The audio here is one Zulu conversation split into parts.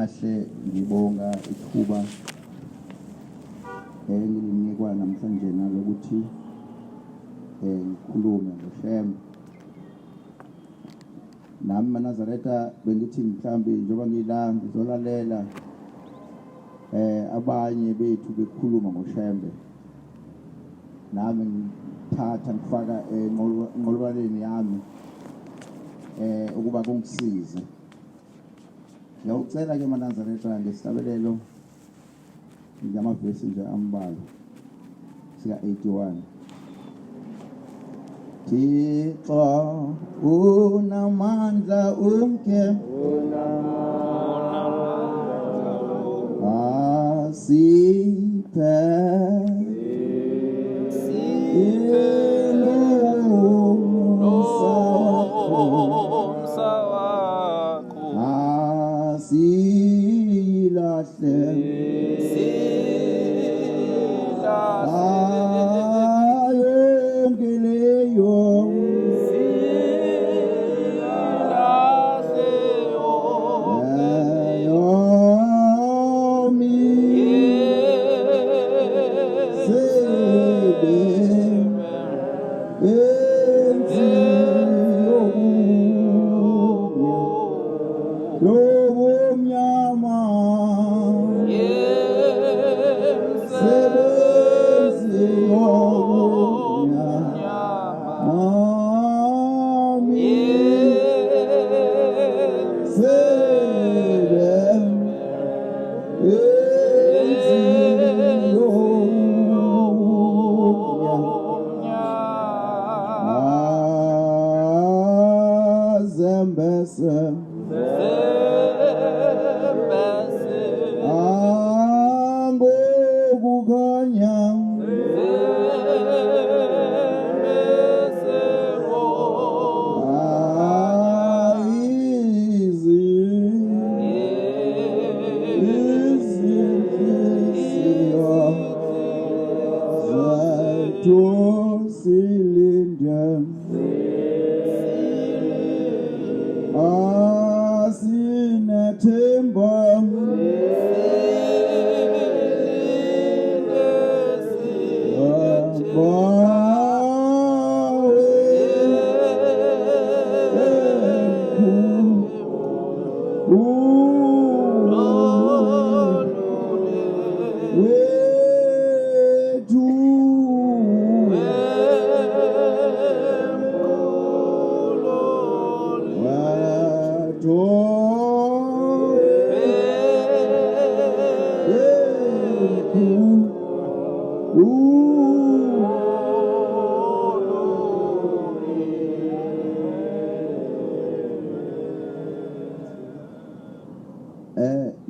kahle ngibonga ithuba engilinikwa namhlanje nalokuthi ngikhulume ngoShembe. Nami Nazaretha bengithi mhlambi njengoba ngila ngizolalela abanye bethu bekhuluma ngoShembe. Nami ngithatha ngifaka enqolobaleni yami ukuba kungisize. Ngiyacela ke Nazaretha ngesihlabelelo ngamavesi nje ambalwa sika 81. Thixo unamandla onke asiphe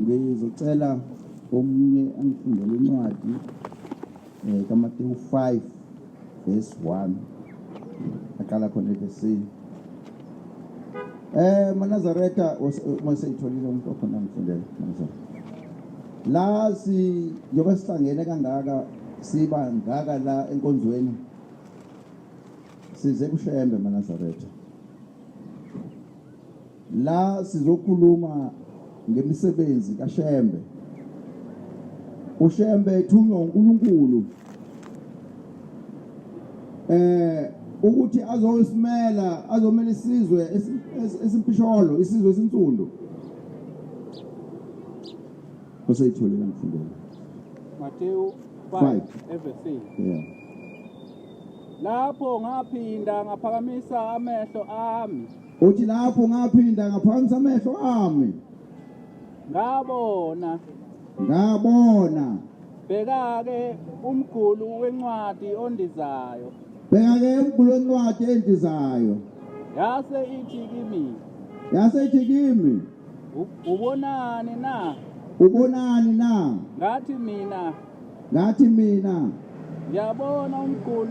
ngizocela omunye angifundele incwadi kaMateyu 5 verse 1 aqala khona verse Nazaretha maseyitholile umuntu okhona ngifundele la njengoba sihlangene kangaka siba ngaka la enkonzweni size kuShembe Nazaretha la sizokhuluma ngemisebenzi kaShembe. uShembe ethunywa uNkulunkulu ukuthi azomela isizwe esimpisholo, isizwe esinsundu. Kuseyitholela ngifundela Mateyu 5 everything. Yeah. Lapho ngaphinda ngaphakamisa amehlo ami. Uthi lapho ngaphinda ngaphakamisa amehlo ami. Ngabona bheka-ke umgulu wencwadi ondizayo. Bheka-ke umgulu wencwadi endizayo. Yase ithi kimi. Ubonani na? Ngathi mina. Ngiyabona umgulu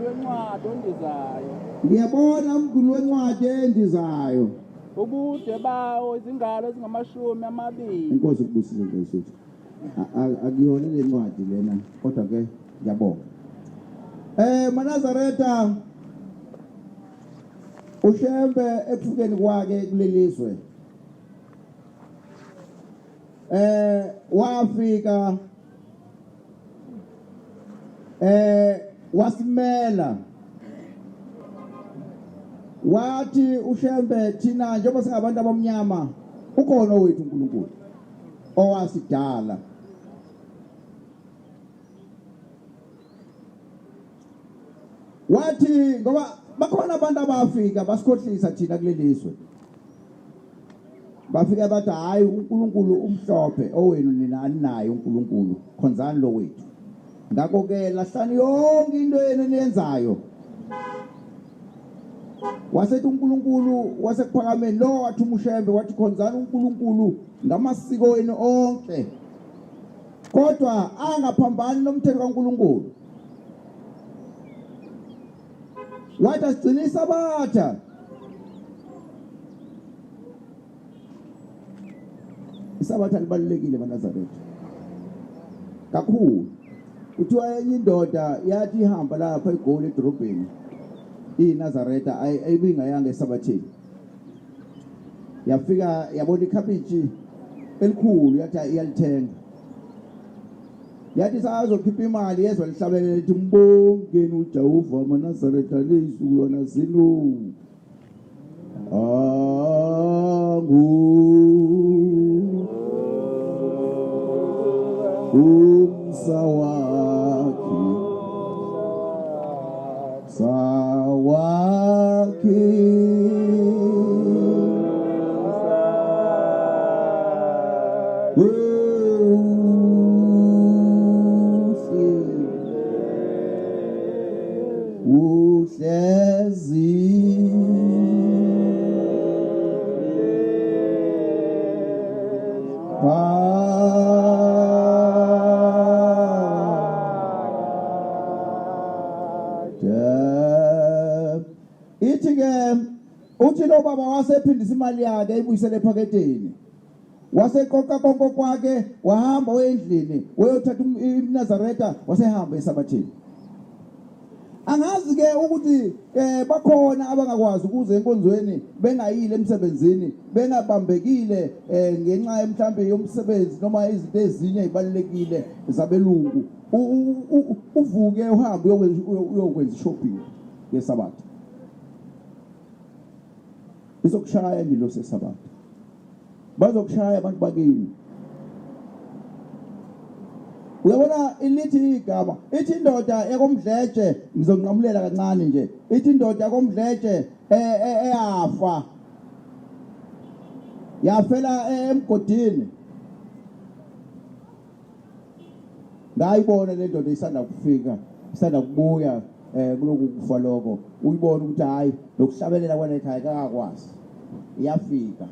wencwadi endizayo. Ubude bawo izingalo ezingama-20. Inkosi kubusise ngesithi. Akuyona le ncwadi lena kodwa ke ngiyabonga. Nazaretha uShembe ekufukeni kwakhe kulelizwe wafika wasimela wathi uShembe thina njengoba singabantu abamnyama ukhona wethu uNkulunkulu owasidala wathi ngoba bakhona abantu abafika basikhohlisa thina kulelizwe bafika bathi hayi uNkulunkulu umhlophe owenu nina aninayo uNkulunkulu khonzani lo wethu ngakho ke lahlani yonke into yenu eniyenzayo wasethi uNkulunkulu wasekuphakameni lo wathi uShembe wathi khonzani uNkulunkulu ngamasiko enu onke kodwa angaphambani nomthetho kaNkulunkulu wathi asigcine iSabatha iSabatha libalulekile eNazaretha kakhulu kuthiwa enye indoda yathi ihamba lapha eGoli edorobheni iNazaretha ayibingayanga eSabatheni yafika yabona ikhabitshi elikhulu yathi iyalithenga yathi sazokhipha imali yezwe lihlabelela lithi mbongeni uJehova amaNazaretha lezizukulwana zenu umsawakhe uthi noBaba wasephindisa imali yakhe ayibuyisele ephaketheni waseqoqa konke kwakhe wahamba wendlini wayothatha iNazaretha wasehamba eSabatheni angazi ke ukuthi bakhona abangakwazi ukuze enkonzweni bengayile emsebenzini bengabambekile ngenxa mhlambe yomsebenzi noma izinto ezinye ezibalekile zabelungu uvuke uhambe uyokwenza shopping yeSabatha izokushaya ngilo seSabatha bazokushaya abantu bakini uyabona ilithi igama ithi indoda yakomdletshe ngizonqamulela kancane nje ithi indoda yakomdletshe eyafa yafela emgodini ngayibona le ndoda isanda kufika isanda kubuya kuloku kufa lokho uyibona ukuthi hayi lokuhlabelela kwanetha ayikakwazi iyafika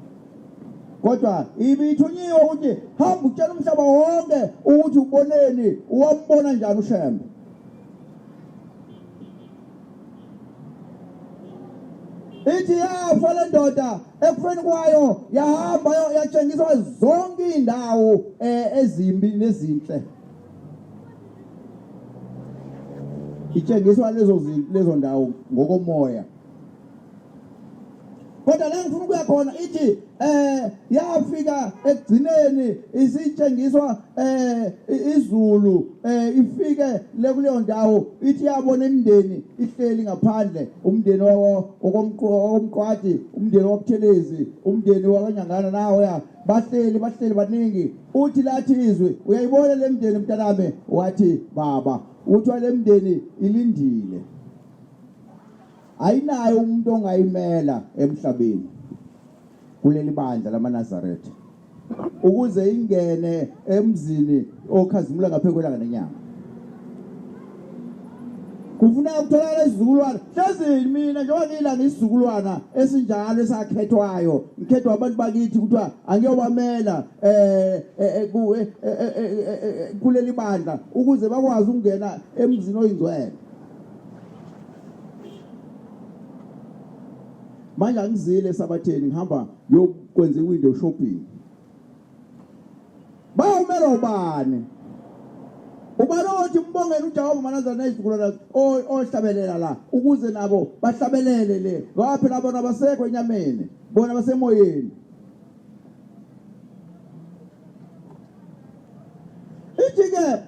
kodwa ibithunyiwe ukuthi hamba utshela umhlaba wonke ukuthi uboneni uwambona njani uShembe ithi yafa le ndoda ekufeni kwayo yahamba yatshengiswa zonke indawo ezimbi nezinhle itshengiswa lezo ndawo ngokomoya kodwa la ngifuna ukuya khona ithi yafika ekugcineni isitshengiswa izulu ifike lekuleyo ndawo ithi yabona imndeni ihleli ngaphandle umndeni wakomqwadi umndeni wabuthelezi umndeni wakuNyangane nawo ya bahleli baningi uthi lathi izwi uyayibona le mndeni mntanami wathi baba uthi wale mndeni ilindile ayinayo umuntu ongayimela emhlabeni kuleli bandla lamaNazaretha ukuze ingene emzini okhazimula ngaphezulu nenyanga kufuneka ukuthola izizukulwana hlezini mina njengoba ngila nesizukulwana esinjalo esakhethwayo ngikhethwa abantu bakithi kuthiwa angiyobamela kuleli bandla ukuze bakwazi ukungena emzini oyingcwele manje angizile eSabatheni ngihamba yokwenza window shopping bawumela ubani ubalothi mbongeni uJehova amanazana nezizukulwana ohlabelela la ukuze nabo bahlabelele le ngoba phela bona basekho enyameni bona basemoyeni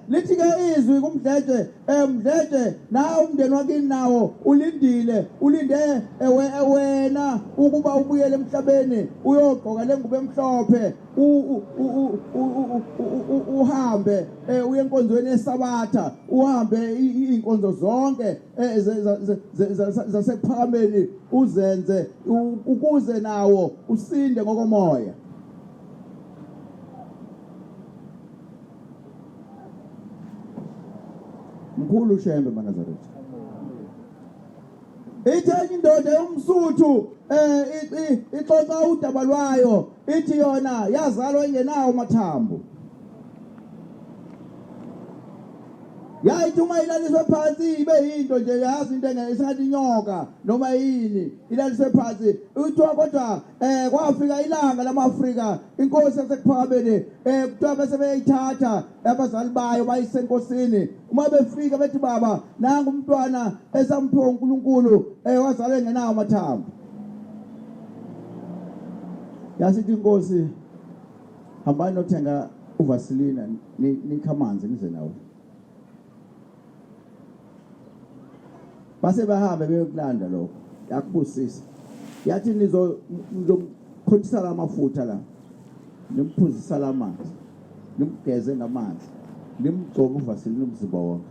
lithi ke izwi kumdletshe mdletshe nawe umndeni wakini nawo ulinde wena ukuba ubuyele emhlabeni uyogqoka lengubo emhlophe uhambe uye enkonzweni yeSabatha uhambe inkonzo zonke zasephakameni uzenze ukuze nawo usinde ngokomoya. Mkhulu Shembe Nazareth. Ithi indoda yomsuthu ixoxa udaba lwayo ithi yona yazalwa engenawo amathambo. Yayithi uma ilaliswe phansi ibe yinto nje yazi into engathi inyoka noma yini ilaliswe phansi uthiwa kodwa kwafika ilanga lamaAfrika inkosi yasekuphakameni kuthiwa bese beyithatha abazali bayo bayisenkosini uma befika bethi baba nanga umntwana esamphiwa uNkulunkulu wazalwa engenawo amathambo. Yasithi inkosi hambani nothenga uVasilina nikha amanzi nize nawo. Base bahambe beyokulanda lokho yakubusisa yathi nizokhothisa amafutha la nimphuzisa lamanzi nimgeze ngamanzi nimgcoba uVasilina umzimba wonke.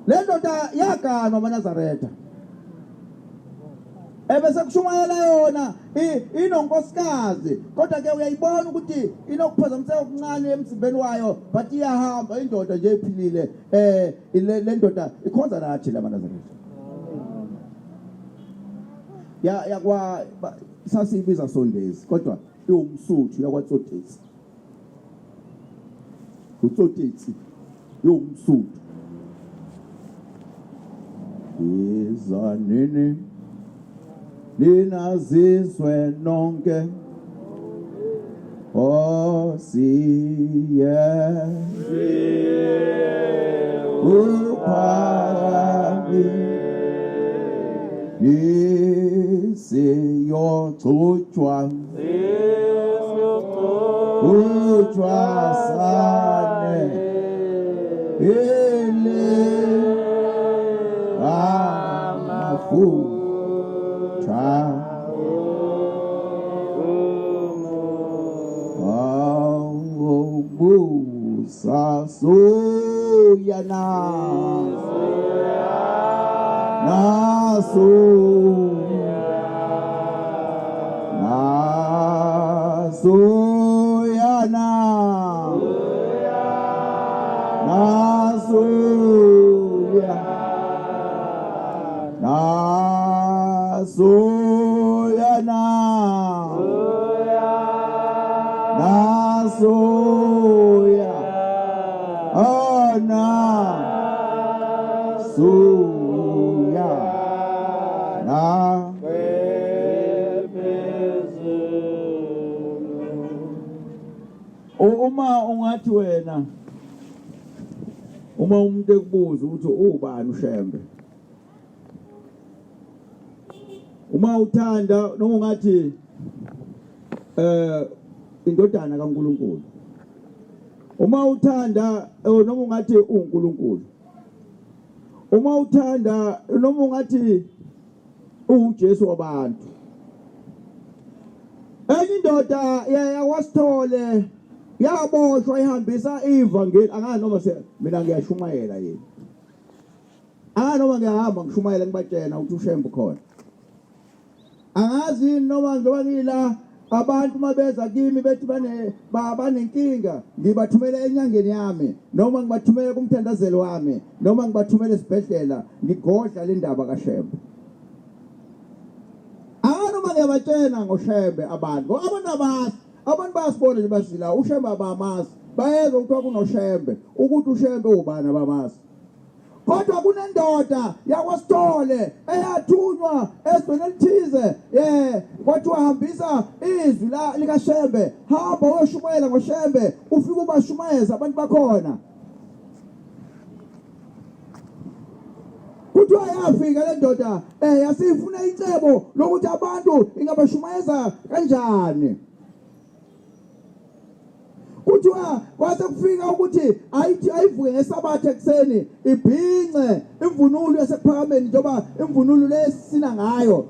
Le ndoda yaganwa amaNazaretha ebese kushumayela yona inonkosikazi kodwa ke uyayibona ukuthi inokuphazamiseka okuncane emzimbeni wayo but iyahamba indoda nje ephilile le ndoda ikhonza nathi la maNazaretha yakwa sasibiza sondezi kodwa iwumsuthu yakwaTsotitsi uTsotitsi iwumsuthu izanini linazizwe nonke siye uphakami nisiyogcutshwa ujwasane ile amafu Sasuya uma ungathi wena uma umuntu ekubuza ukuthi ubani uShembe uma uthanda noma ungathi indodana kaNkulunkulu uma uthanda noma ungathi uNkulunkulu uma uthanda noma ungathi uJesu wabantu enye indoda yakwasithole yaboshwa ihambisa ivangeli angazi noma mina ngiyashumayela yini noma ngiyahamba ngishumayela ngibatshena ukuthi uShembe khona angazi noma ngizoba ngila abantu mabeza kimi bethi banenkinga ngibathumela enyangeni yami noma ngibathumela kumthandazeli wami noma ngibathumela esibhedlela ngigodla le ndaba kaShembe noma ngiyabatshena ngoShembe abantu abantu basibona nje basila uShembe abamazi bayezwa ukuthi kunoShembe ukuthi uShembe ubani abamazi kodwa kunendoda yakwasithole eyathunywa ezweni elithize kwathi uhambisa izwi likaShembe hamba uyoshumayela ngoShembe ufike ubashumayeza abantu bakhona kuthiwa yafika le ndoda yasifuna icebo lokuthi abantu ingabashumayeza kanjani kuthiwa kwase kufika ukuthi ayivuke ngeSabatha ekseni ibhince imvunulo yasePhakameni njengoba imvunulo lesina ngayo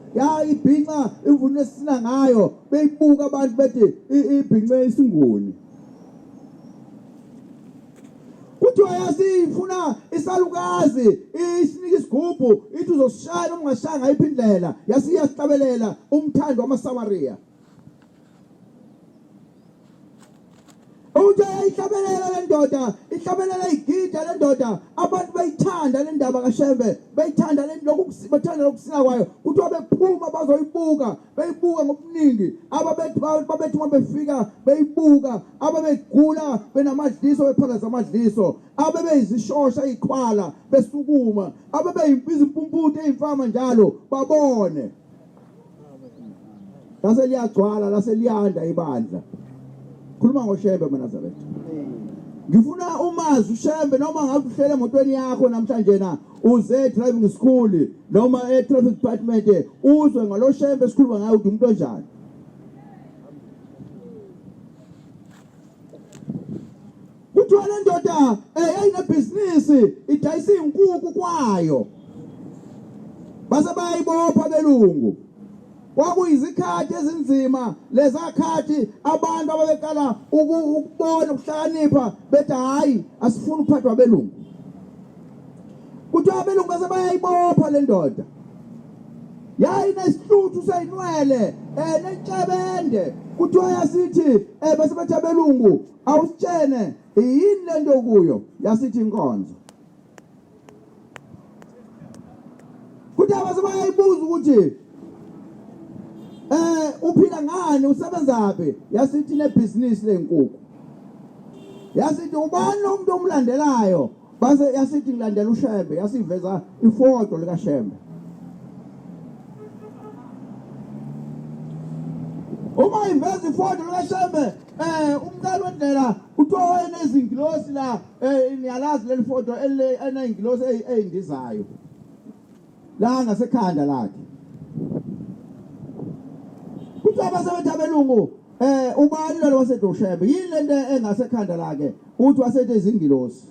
ibhinca imvunulo lesina ngayo beyibuka abantu bethi ibhince isinguni. Kuthiwa yasifuna isalukazi isinika isigubhu ithi uzosishaya noma ungashaya ngayiphi indlela yasiyasihlabelela umthando wamaSamariya. Uthi ihlabelela le ndoda ihlabelela igida le ndoda abantu bayithanda le ndaba kaShembe bayithanda le bathanda lokusina kwayo kuthiwa bephuma bazoyibuka beyibuka ngobuningi ababethi uma befika beyibuka ababegula benamadliso bephalaza amadliso abebeyizishosha izikhwala besukuma abebeyimpiza impumputi ezimfama njalo babone lase liyagcwala lase liyanda ibandla. Khuluma ngoShembe maNazaretha. Ngifuna umazi uShembe noma ngabe uhlele emotweni yakho namhlanje na uze driving school noma traffic department uzwe ngalo Shembe esikhuluma ngayo umuntu onjani. Kuthiwa le ndoda yayine-business idayisa izinkukhu kwayo base bayibopha belungu. Kwakuyizikhathi ezinzima lezakhathi abantu ababekala ukubona ukuhlakanipha bethi hayi asifuni ukuphathwa belungu. Kuthiwa abelungu base bayayibopha le ndoda yayinesihluthi seyinwele netshebende. Kuthiwa yasithi base bethi abelungu awusitshene yini le nto kuyo yasithi INkonzo. Kuthiwa base bayayibuza ukuthi uphila ngani usebenzaphi yasithi nebusiness lenkukhu. Yasithi ubani umuntu omlandelayo base yasithi ngilandela uShembe yasiveza ifoto lika Shembe. Uma iveza ifoto lika Shembe umkali wendlela uthiwa enezingilosi la niyalazi leli foto eneyingilosi eyindizayo la ngasekhanda lakhe. Abasebenzi abelungu ubani lo wasethi uShembe yini lento engasekhanda lakhe uthi wasethi izingilosi.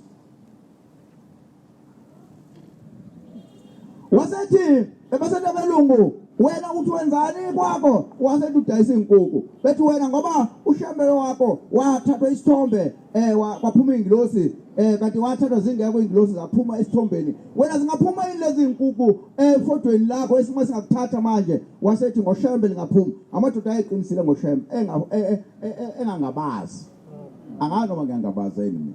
Wasethi basethi abelungu wena uthi wenzani kwakho wasethi udayisa izinkukhu bethi wena ngoba uShembe wakho wathathwa isithombe kwaphuma ingilosi kanti wathathwa zingekho ingilosi zaphuma esithombeni wena zingaphuma yini lezi zinkukhu efotweni lakho esimo singakuthatha manje wasethi ngoShembe lingaphuma. Amadoda ayiqinisile ngoShembe engangabazi angani noma ngiyangabazi mina.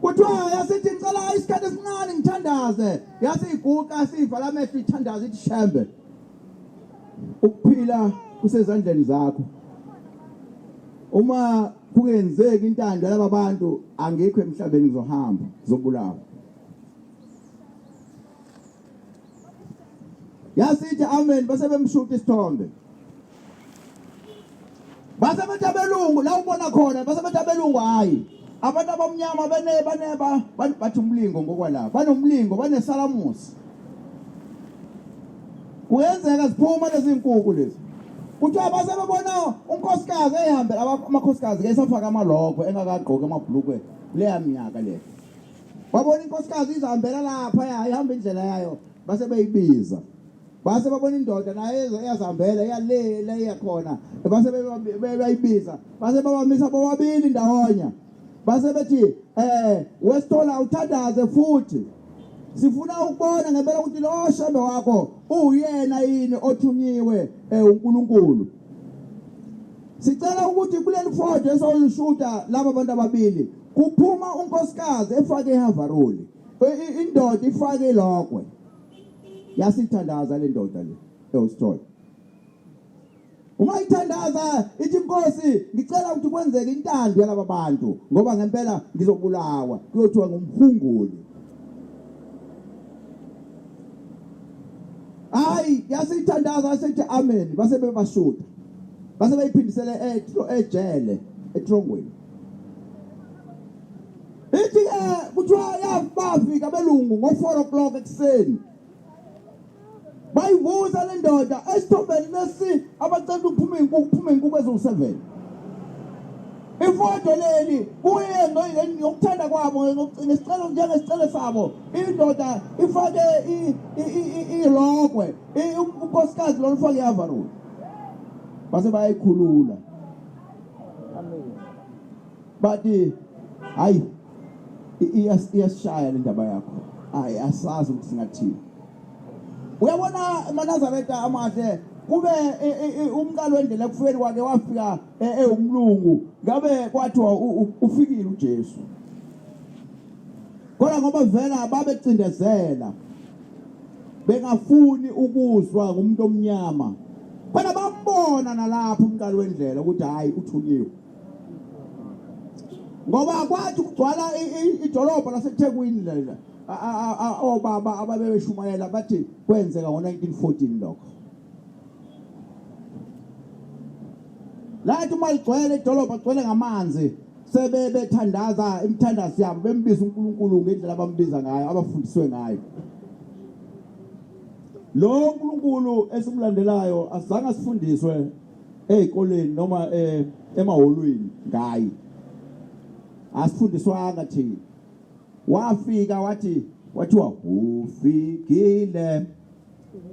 Kuthiwa yasithi ngicela isikhathi esincane ngithandaze yasiguqa sivala amehlo ithandaze ithi Shembe ukuphila kusezandleni zakho. Uma kungenzeki intando yalaba bantu angikho emhlabeni ngizohamba ngizobulawa. Yasithi amen base bemshuta isithombe. Base bethi abelungu la ubona khona base bethi abelungu hayi abantu abamnyama bathi umlingo ngokwalapha banomlingo banesalamusi. Kuyenzeka siphuma lezi zinkukhu lezi. Kuthiwa base bebona unkosikazi ehambela amakhosikazi ke safaka amalokho engakagqoki amabhlukwe leya minyaka le. Babona inkosikazi izihambela lapha ihamba indlela yayo base beyibiza. Base babona indoda naye yazihambela yale yakhona base beyibiza base babamisa bobabili ndawonye. Base bethi wesithola uthandaze futhi sifuna ukubona ngempela ukuthi lo Shembe wakho uyena yini othunyiwe uNkulunkulu. Sicela ukuthi kuleli foto esolishuta laba abantu ababili kuphuma unkosikazi efake ihavaroli indoda ifake ilokwe yasithandaza le ndoda le eusithola. Uma ithandaza ithi Nkosi ngicela ukuthi kwenzeke intando yalaba bantu ngoba ngempela ngizobulawa kuyothiwa ngumphunguli. Hayi yasithandaza asithi amen base bebashuta base beyiphindisele ejele etrongweni. Ithi kuthiwa bafika belungu ngo 4 o'clock ekseni bayivuza le ndoda esithombeni lesi abacela uphume inkukhu eziwu7. Ifoto leli kuye ngokuthanda kwabo ngesicelo njengesicelo sabo indoda ifake ilokwe unkosikazi lo ufake ihavaroli base bayikhulula. Bathi hayi iyashaya le ndaba yakho, hayi asazi ukuthi singathini. Uyabona amaNazaretha amahle kube umqalo wendlela ekufeni kwakhe wafika umlungu ngabe kwathiwa ufikile uJesu, kodwa ngoba vela babecindezela bengafuni ukuzwa ngumuntu omnyama, kodwa bambona nalapho umqalo wendlela ukuthi hayi uthunyiwe. Ngoba kwathi kugcwala idolobha laseThekwini lela obaba ababeshumayela bathi kwenzeka ngo1914 lokho. Lathi maligcwele idolobha gcwele ngamanzi sebebethandaza imithandazo yabo bembiza uNkulunkulu ngendlela abambiza ngayo abafundiswe ngayo. Lo uNkulunkulu esimlandelayo asizange sifundiswe ezikoleni noma emaholweni ngayi. Asifundiswanga thina. Wafika wathiwa ufikile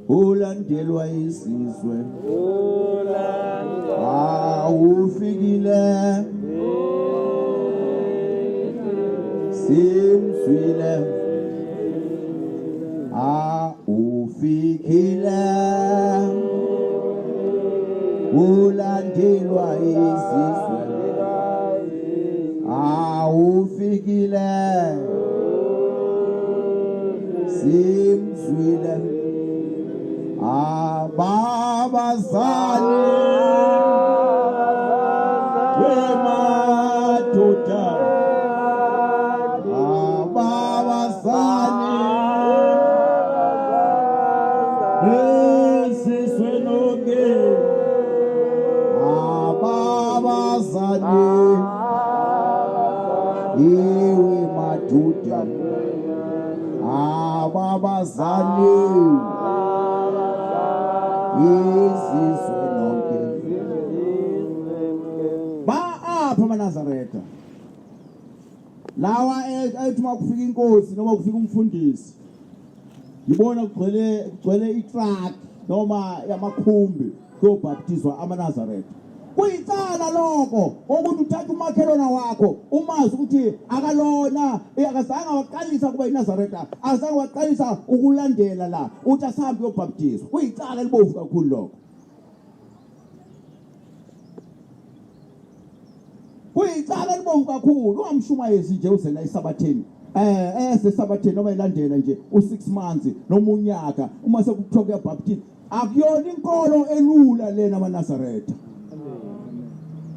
ulandelwa isizwe, ufikile simzwile, ufikile ulandelwa isizwe, ufikile simzwile, babazali wemadoda, babazali esizwe lonke, babazali iwe madoda, babazali isizwe lonke. Apha amaNazaretha lawa ethi makufika inkosi noma kufika umfundisi ngibona kugcwele itruck noma yamakhumbi kuyobhaptizwa amaNazaretha. Kuyicala lokho ukuthi uthatha umakhelwana wakho umazi ukuthi akalona akazange waqalisa kuba iNazaretha, azange waqalisa ukulandela la uthi asihambe uyobhaptizwa. Kuyicala libovu kakhulu lokho. Kuyicala libovu kakhulu. Ungamshumayezi nje uzena eSabatheni eSabatheni noma elandela nje u6 months noma unyaka uma sekuthiwa kuyabhaptizwa. Akuyona inkolo elula lena amaNazaretha.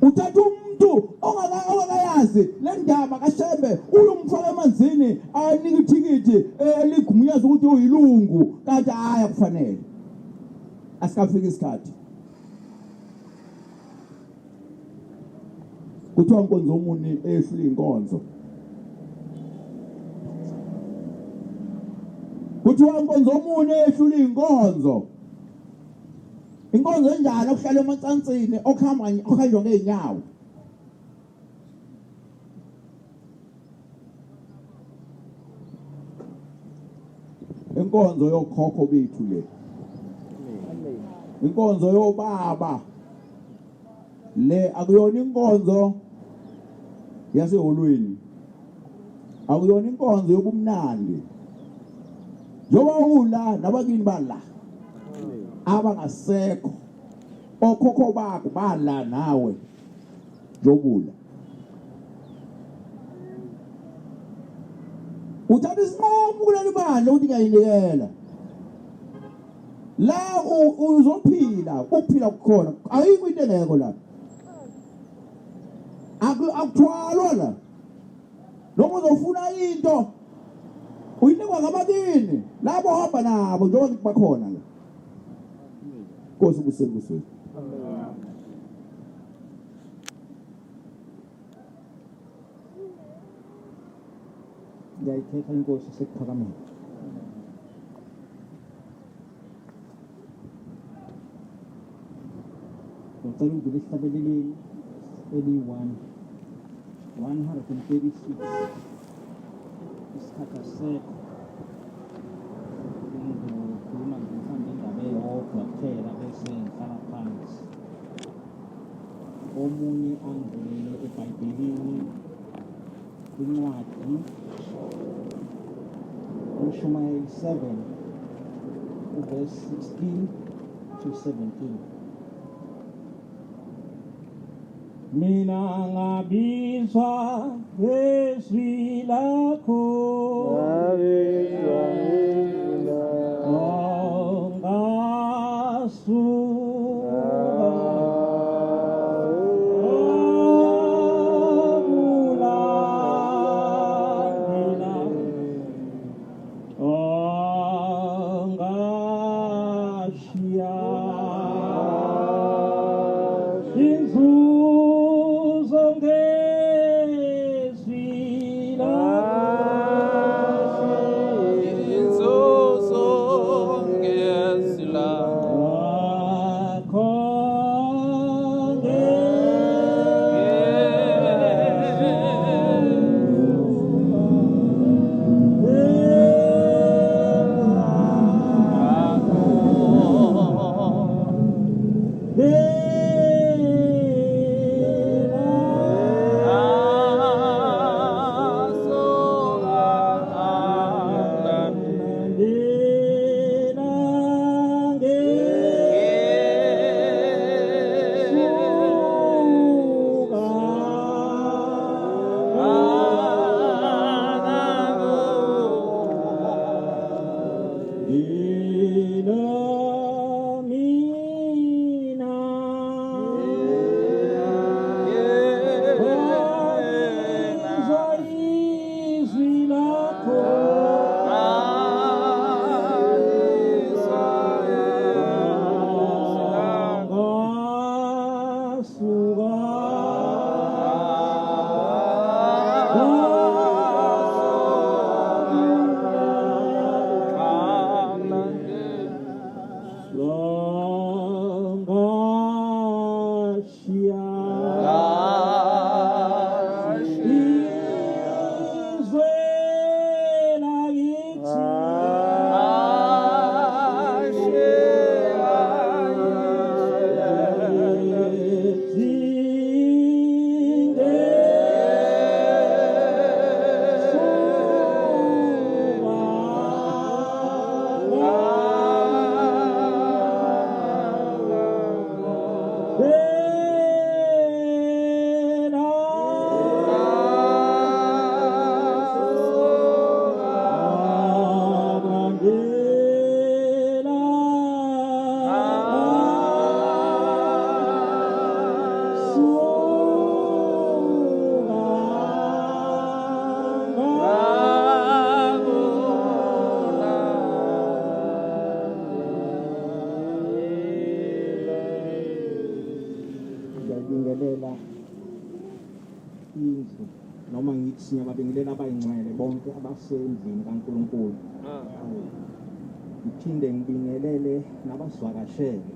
Uthatha umuntu ongakayazi le ndaba kaShembe uyumfaka emanzini anika ithikithi eligumunyaza ukuthi uyilungu kanti haya kufanele asikafika isikhathi. Kuthiwa inkonzo omuni ehlule inkonzo. Kuthiwa inkonzo omuni ehlule inkonzo. Inkonzo enjalo okuhlala emancansini okuhanjwa ngeenyawo. Inkonzo yokhokho bethu le. Inkonzo yobaba le akuyona inkonzo yaseholweni. Akuyona inkonzo yobumnandi. Njoba ula nabakini bala abangasekho okhokho bakho bala nawe jobula. Uthatha isinqumo kuleli bandla ukuthi ngayinikela la uzophila ukuphila kukhona ayikho into engekho la akuthwalwa la noma uzofuna into uyinikwa ngabakini labo hamba nabo njengoba bakhona la. Nkosi ubusebuswe. Ngiyayithetha inkosi sekuphakamela. ngicela ungile esihlabeleleni eli-1 136 isikhathi asekho ngizokhuluma nje mhlawumbe indaba eyodwa kuphela bese ngihlala phansi. Omunye angivulele eBhayibhelini incwadi uShumayeli 7 verse 16 to 17. Mina ngabizwa ngezwi lakho, indlu noma ngithi siyababingelela abayingcwele bonke abasendlini kaNkulunkulu. Ngiphinde ngibingelele nabasivakashele.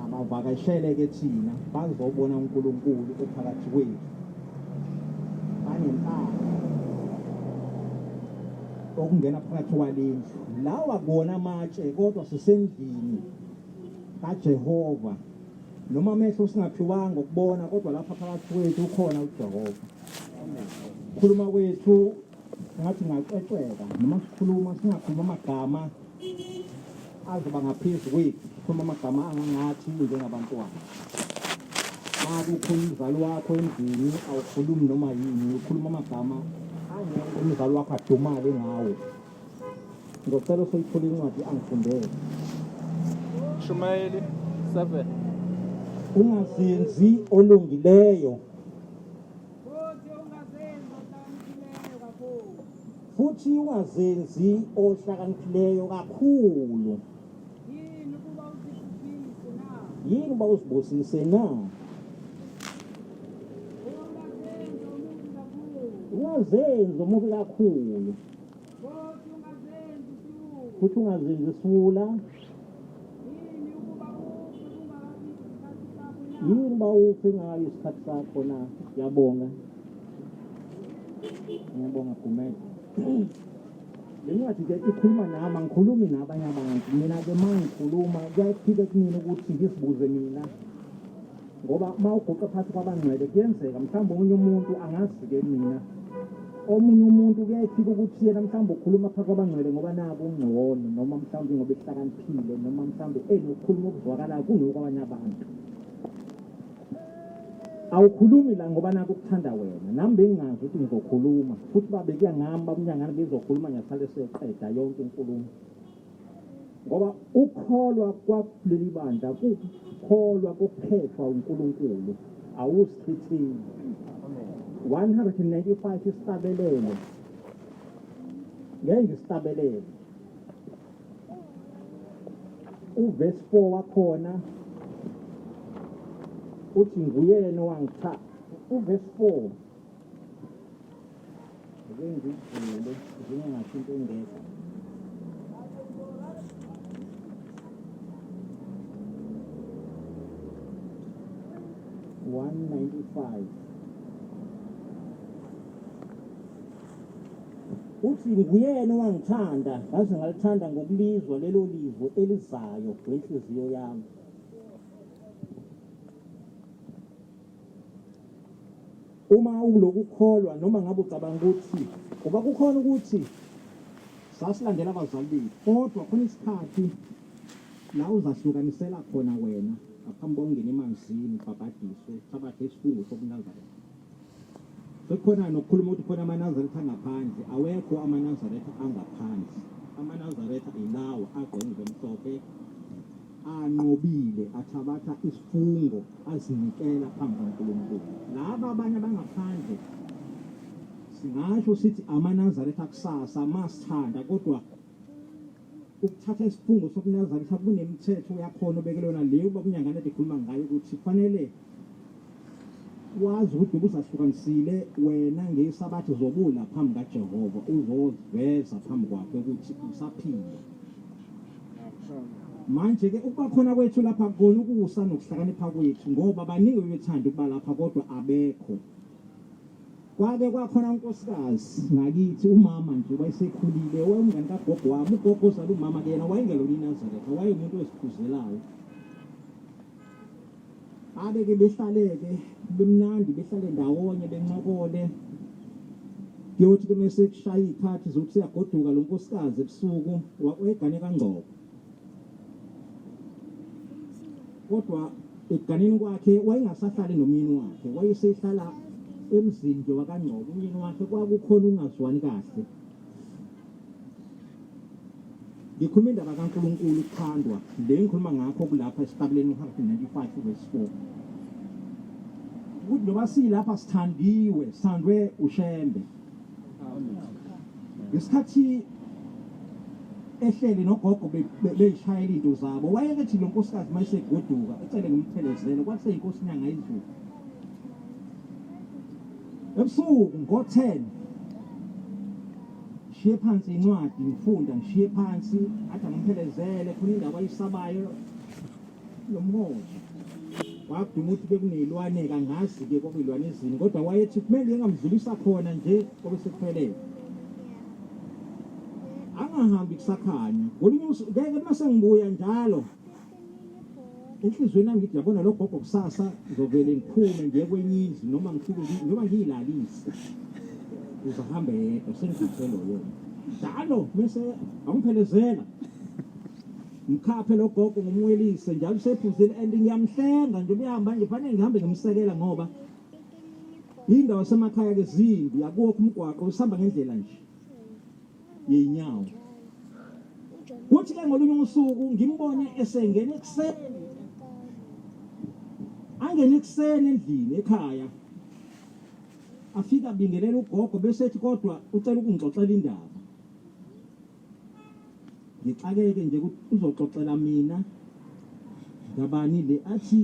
Abavakashele ke thina bazobona uNkulunkulu ephakathi kwethu. Banempala okungena phakathi kwalendlu. Lawa kona amatshe kodwa sisendlini kaJehova. Noma amehlo singaphiwanga ukubona kodwa lapha phakathi kwethu ukhona uJehova. Khuluma kwethu ngathi ngaqexeka noma sikhuluma singakhuluma amagama azoba ngaphezulu kwethu, sikhuluma amagama angangathi njengabantwana. Kukhona umzali wakho endlini awukhulumi noma yini, ukhuluma amagama angeke umzali wakho adumale ngawo. Ngicela usayithole incwadi angifundele. Shumayeli 7. Ungazenzi olungileyo futhi ungazenzi ohlakaniphileyo kakhulu. Yini uba uzibusise na? Ungazenzi omubi kakhulu futhi ungazenzi isula. yini bawufe ngayo isikhathi sakho na yabonga Gumede lencwadi ke ikhuluma nami angikhulumi nabanye abantu mina ke mangikhuluma kuyafika kumina ukuthi ngizibuze mina ngoba mawuguqa phansi kwabangcwele kuyenzeka mhlawumbe omunye umuntu angazi-ke mina omunye umuntu kuyafika ukuthi yena mhlawumbe ukhuluma phansi kwabangcwele ngoba nabo ungcono noma mhlawumbe ngoba ehlakaniphile noma mhlawumbe enokukhuluma okuzwakalayo kunokwabanye abantu awukhulumi la ngoba naku ukuthanda wena nami bengingazi ukuthi ngizokhuluma futhi babe kuyangami babunyangane bezokhuluma ngiyathale seqeda yonke inkulumo ngoba ukholwa kwaleli bandla kukholwa kuphethwa uNkulunkulu awusichithile 195 isitabelelo ngeke ngistabelele uverse 4 wakhona uthi nguyena wangithatha uverse 4 ngengizile ngingathi into engekho uthi nguyena wangithanda ngaze ngalithanda ngokulizwa lelo livo elizayo ngenhliziyo yami uma ulokukholwa noma ngabe ucabanga ukuthi kuba kukhona ukuthi sasilandela abazali bethu kodwa khona isikhathi la uzahlukanisela khona wena ngaphambi kokungena emanzini ubhabhadiswe sabathe isifungo sobunazareth sekhona nokukhuluma ukuthi khona amanazaretha angaphandle awekho amanazaretha angaphandle amanazaretha ilawo agqonge mhlophe anqobile athabatha isifungo azinikela phambi kaNkulunkulu laba abanye abangaphandle singasho sithi amanazaretha akusasa masithanda kodwa ukuthatha isifungo sokunazaretha kunemithetho yakhona obekelona leyo babunyangane ekhuluma ngayo ukuthi kufanele wazi ukuthi ubuzahlukanisile wena ngeSabatha zobula phambi kaJehova uzoveza phambi kwakhe ukuthi usaphila manje ke ukuba khona kwethu lapha kona ukusa nokuhlakanipha kwethu ngoba baningi bethanda ukuba lapha kodwa abekho kwake kwakhona unkosikazi ngakithi umama nje wayesekhulile wayengani kagogo wami ugogo ozala umama ke yena wayengelona iNazaretha wayemuntu wesikhuzelayo abeke behlaleke bemnandi behlale ndawonye bencokole kuyothi ke mase kushaya ikhathi zokuthi yagoduka lo nkosikazi ebusuku wegane kaNgcobo kodwa eganeni kwakhe wayengasahlali nomyeni wakhe wayesehlala emzini nje wakaNgcobo umyeni wakhe kwakukhona ungazwani kahle ngikhuluma indaba kaNkulunkulu ukukhandwa le ngikhuluma ngakho kulapha esitabeleni 195 verse 4 ukuthi noma silapha sithandiwe sithandwe uShembe ngesikhathi ehlele nogogo beyishayela into zabo wayekethi lo nkosikazi mayisegoduka ecele ngomthelezelo kwase inkosi uNyangane izulu ebusuku ngo10 shiye phansi incwadi ngifunda ngishiye phansi athi ngomthelezele khona indaba ayisabayo lomhoshi wakuduma ukuthi bekunelwane kangazi ke kwakuyilwane ezini kodwa wayethi kumele ngamdlulisa khona nje kobe sekuphelele angahambi kusakhanya ngolinye ngeke mase ngibuya njalo enhlizweni yami ngithi yabona lo gogo kusasa ngizovele ngiphume ngiye kwenye indlu noma ngifike noma ngiyilalise uzahambe yedwa sengizithelo yona njalo bese angiphelezela mkhaphe lo gogo ngumwelise njalo sephuzile and ngiyamhlenga nje uyahamba nje fanele ngihambe ngimsekela ngoba indawo semakhaya ke zimbi akukho umgwaqo usihamba ngendlela nje yeinyawo kuthi ke ngolunye usuku ngimbone esengene ekuseni angene ekuseni endlini ekhaya afika bingelela ugogo bese ethi kodwa ucela ukungixoxela indaba ngixakeke nje ukuthi uzoxoxela mina ngabani le athi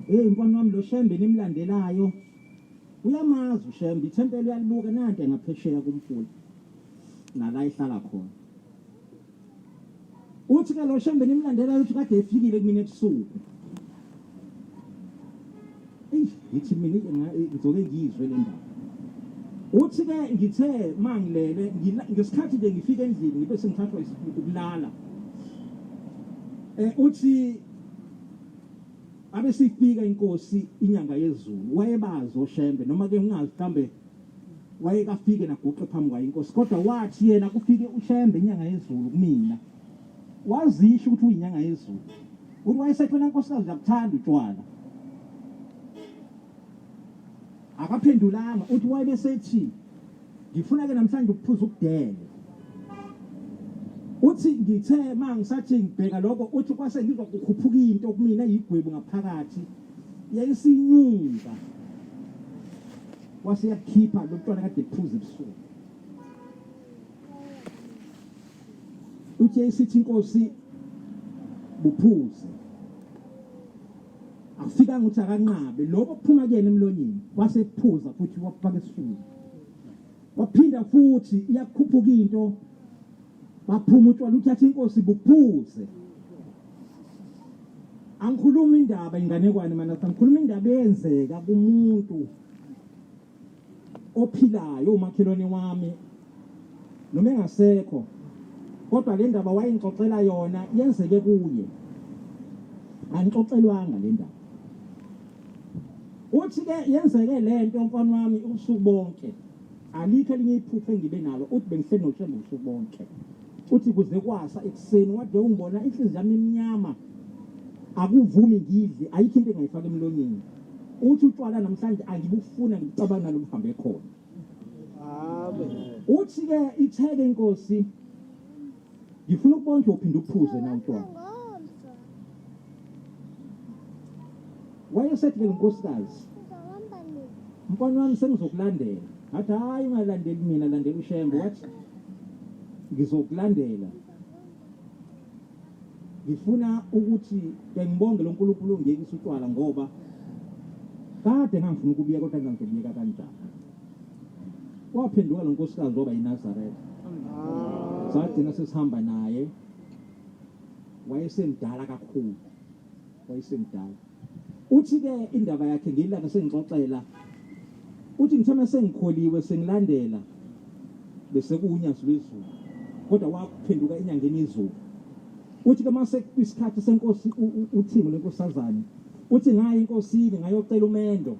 hey mfana wami lo Shembe nimlandelayo uyamazi uShembe ithempeli uyalibuka nanti ngaphesheya kumfula nala ihlala khona uthi ke lo Shembe nimlandelayo uthi kade efikile kumina ebusuku ngithi mina ngizoke ngizwe le ndaba uthi ke ngithe mangilele ngesikhathi nje ngifika endlini ngibe sengithathwa ukulala uthi abe sifika inkosi inyanga yezulu wayebazo Shembe noma ke ungazi mhlambe wayekafike naguqe phambi kwa inkosi kodwa wathi yena kufike uShembe inyanga yezulu kumina wazisho ukuthi uyinyanga yezulu uthi wayesekhona inkosikazi yakuthanda utshwala akaphendulanga uthi wayebesethi ngifuna ke namhlanje ukuphuza ukudele uthi ngithe mangisathi ngibheka lokho uthi kwase ngizwa kukhuphuka into kumina eyigwebu ngaphakathi yayisinyunga wase yakhipha lokutwana kade kuphuza ebusuku uthi yayisithi inkosi buphuze afika ukuthi akanqabe lokho kuphuma kuyena emlonyeni wase kuphuza futhi wafaka esifuni waphinda futhi iyakhuphuka into baphuma utshwala uthatha inkosi buphuze angikhuluma indaba inganekwane mana sangikhuluma indaba eyenzeka kumuntu ophilayo umakhelwane wami noma engasekho kodwa le ndaba wayengixoxela yona yenzeke kuye angixoxelwanga le ndaba uthi ke yenzeke lento mfana wami usuku bonke alikho elinye iphupho engibe nalo uthi bengihleli noShembe usuku bonke uthi kuze kwasa ekuseni wade ungibona inhliziyo yami eminyama akuvumi ngidle ayikho into engayifaka emlonyeni uthi utshwala namhlanje angibufuna ngicabanga nalobuhambe khona amen uthi ke itheke inkosi ngifuna ukubona ukuthi uphinde uphuze na utshwala wayesethi ke inkosikazi mfana wami sengizokulandela athi hayi ungalandeli mina landela uShembe wathi ngizokulandela ngifuna ukuthi ngibonge loNkulunkulu ongekisa utshwala ngoba kade ngangifuna ukubiya kodwa ngangizobiyeka kanjani waphenduka lo nkosikazi oba yiNazaretha sagcina sesihamba naye wayesemdala kakhulu wayesemdala uthi ke indaba yakhe ngilana sengixoxela uthi ngithama sengikholiwe sengilandela bese kuUNyazi Lwezulu kodwa wakuphenduka enyangeni yezulu uthi ke mase isikhathi senkosi uthini lenkosazana uthi ngaye inkosini ngayocela umendo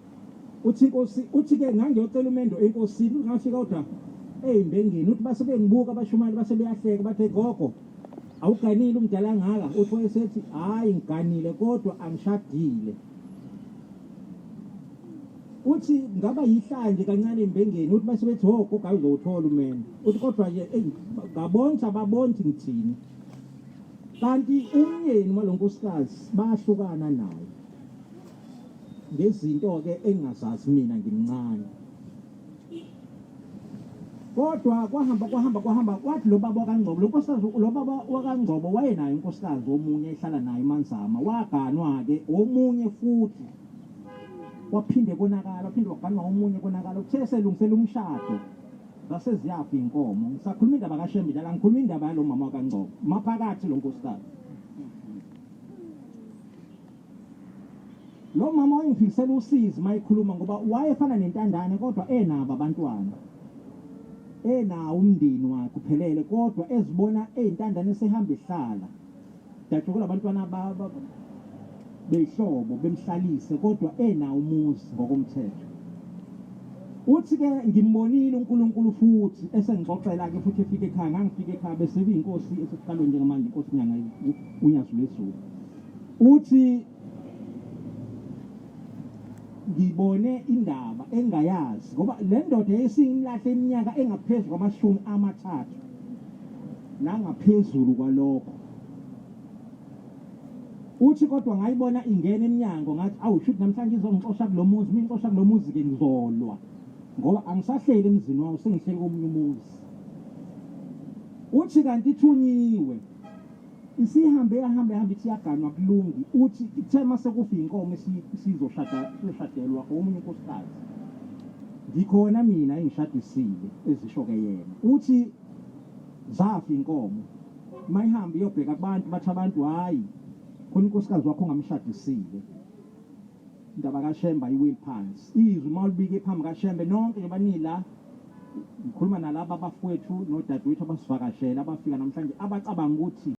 uthi inkosi uthi ke ngangiyocela umendo enkosini ngafika kodwa eyimbengeni uthi base bengibuka abashumali base beyahleka bathe gogo awuganile umdala ngaka uthi wayesethi hayi ngiganile kodwa angishadile uthi ngaba yihlanje kancane embengeni uthi base bethi ho gogo ayizothola umendo uthi kodwa nje ngabonza babonthi ngithini kanti umyeni walonkosikazi bahlukana naye ngezinto ke engazazi mina ngimncane kodwa kwahamba kwathi lo baba kaNgcobo lonkosikazi lo baba wakaNgcobo wayenayo inkosikazi omunye ehlala naye eManzama waganwa ke omunye futhi waphinde waganwa omunye konakala uthe selungisela umshado base ziyafa inkomo ngisakhuluma indaba kaShembe la ngikhuluma indaba yalo mama wakaNgcobo maphakathi lo nkosikazi lo mama wayengifisela usizi mayikhuluma ngoba wayefana nentandane kodwa enabo abantwana enawo umndeni wakhe uphelele kodwa ezibona ezintandane sehamba ehlala dajukula abantwana behlobo bemhlalise kodwa enawo umuzi ngokomthetho uthi ke ngimbonile uNkulunkulu futhi esengixoxela ke futhi efike ekhaya ngangifike ekhaya bese inkosi esiqalwe njengamanje inkosi uNyangane uNyazi Lwezulu uthi ngibone indaba engayazi ngoba le ndoda yayisinglahle iminyaka engaphezulu kwama-30 nangaphezulu kwalokho uthi kodwa ngayibona ingena eminyango ngathi awushuthi namhlanje izongixosha kulo muzi mina ngixosha kulo muzi ke ngizolwa ngoba angisahleli emzini wawo sengihleli komunye umuzi uthi kanti ithunyiwe isihambe ithi yaganwa kulungi uthi ithema sekufika inkomo sizoshadelwa omunye unkosikazi ngikhona mina engishadisile ezisho ke yena uthi zafa inkomo mayihambe iyobheka kubantu bathi abantu hayi khona unkosikazi wakho ongamshadisile indaba kaShembe iwile phansi izwi mawulibike phambi kaShembe nonke nje banila ngikhuluma nalabo abafowethu nodadewethu abasivakashela abafika namhlanje abacabanga ukuthi